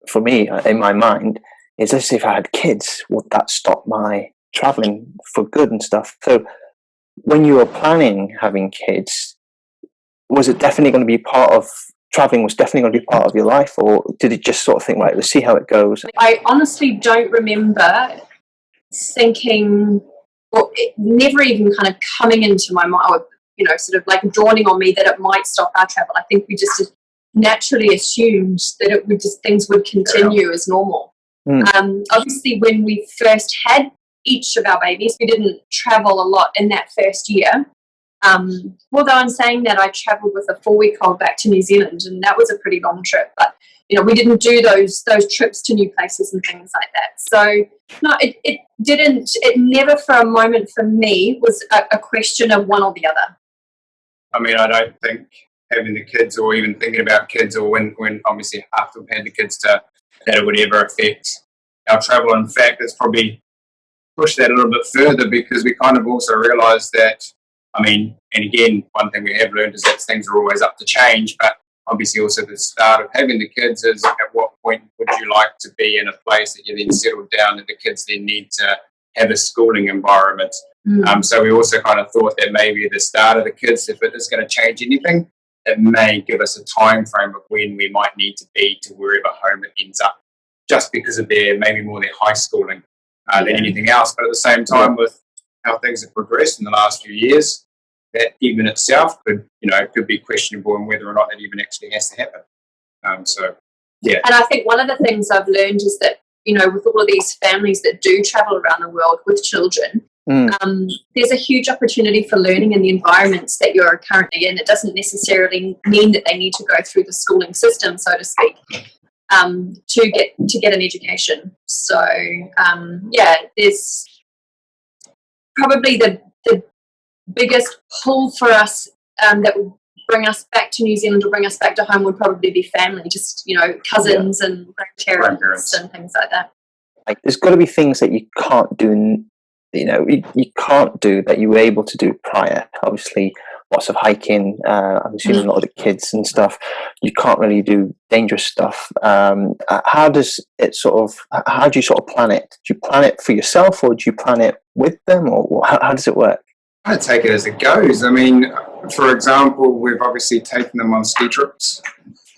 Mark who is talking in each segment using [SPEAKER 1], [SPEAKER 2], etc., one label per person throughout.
[SPEAKER 1] for me, in my mind, is as if I had kids, would that stop my traveling for good and stuff? So when you were planning having kids, was it definitely going to be part of traveling? Was definitely going to be part of your life, or did it just sort of think, right, let's see how it goes?
[SPEAKER 2] I honestly don't remember thinking, or it never even kind of coming into my mind, or, you know, sort of like dawning on me that it might stop our travel. I think we just naturally assumed that it would just, things would continue as normal. Obviously, when we first had each of our babies, we didn't travel a lot in that first year. Although I'm saying that, I travelled with a 4-week-old back to New Zealand, and that was a pretty long trip. But you know, we didn't do those trips to new places and things like that. So no, it didn't. It never for a moment for me was a question of one or the other.
[SPEAKER 3] I mean, I don't think having the kids, or even thinking about kids, or when obviously after we've had the kids, that it would ever affect our travel. In fact, it's probably pushed that a little bit further, because we kind of also realised that, I mean, and again, one thing we have learned is that things are always up to change, but obviously also the start of having the kids is, at what point would you like to be in a place that you then settle down, that the kids then need to have a schooling environment. So we also kind of thought that maybe the start of the kids, if it is going to change anything, it may give us a time frame of when we might need to be to wherever home it ends up, just because of maybe more their high schooling than anything else. But at the same time, with how things have progressed in the last few years, that even itself could be questionable, and whether or not that even actually has to happen. So, yeah. And
[SPEAKER 2] I think one of the things I've learned is that, you know, with all of these families that do travel around the world with children, there's a huge opportunity for learning in the environments that you're currently in. It doesn't necessarily mean that they need to go through the schooling system, so to speak, to get an education. So, there's probably the biggest pull for us that would bring us back to New Zealand or bring us back to home would probably be family, just, you know, cousins and grandparents and things like that.
[SPEAKER 1] Like, there's got to be things that you can't do, you know, you can't do that you were able to do prior. Obviously, lots of hiking, I'm assuming a lot of the kids and stuff, you can't really do dangerous stuff. How do you sort of plan it? Do you plan it for yourself, or do you plan it with them, or how does it work?
[SPEAKER 3] I take it as it goes. I mean, for example, we've obviously taken them on ski trips,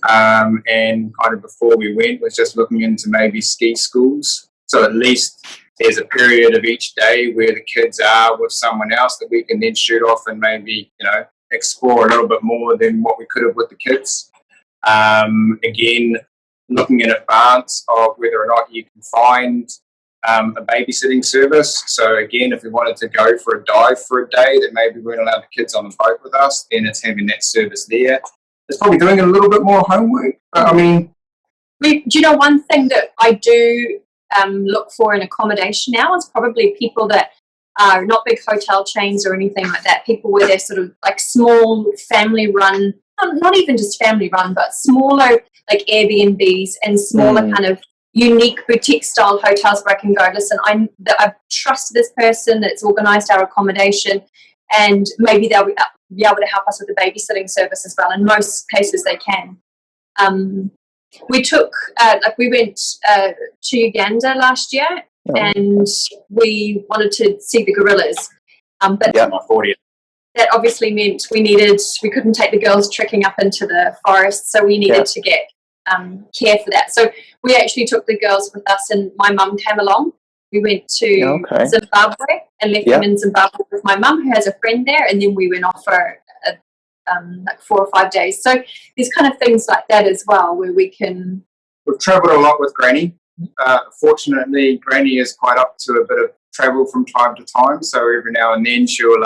[SPEAKER 3] and kind of before we went was just looking into maybe ski schools. So at least there's a period of each day where the kids are with someone else that we can then shoot off and maybe, you know, explore a little bit more than what we could have with the kids. Again, looking in advance of whether or not you can find a babysitting service. So again, if we wanted to go for a dive for a day that maybe we weren't allowed the kids on the boat with us, then it's having that service there. It's probably doing a little bit more homework. But I mean,
[SPEAKER 2] do you know, one thing that I do look for in accommodation now is probably people that are not big hotel chains or anything like that, people where they're sort of like small family run, not even just family run, but smaller like Airbnbs and smaller kind of unique boutique style hotels where I can go, listen, I trust this person that's organised our accommodation, and maybe they'll be able to help us with the babysitting service as well. In most cases they can. We went to Uganda last year, and we wanted to see the gorillas. But that obviously meant we couldn't take the girls trekking up into the forest, so we needed to get care for that. So we actually took the girls with us, and my mum came along. We went to Zimbabwe and left them in Zimbabwe with my mum, who has a friend there, and then we went off for like 4 or 5 days. So there's kind of things like that as well, where we've
[SPEAKER 3] travelled a lot with Granny. Fortunately, Granny is quite up to a bit of travel from time to time, so every now and then she'll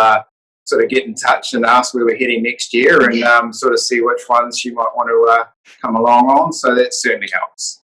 [SPEAKER 3] sort of get in touch and ask where we're heading next year, and sort of see which ones she might want to come along on. So that certainly helps.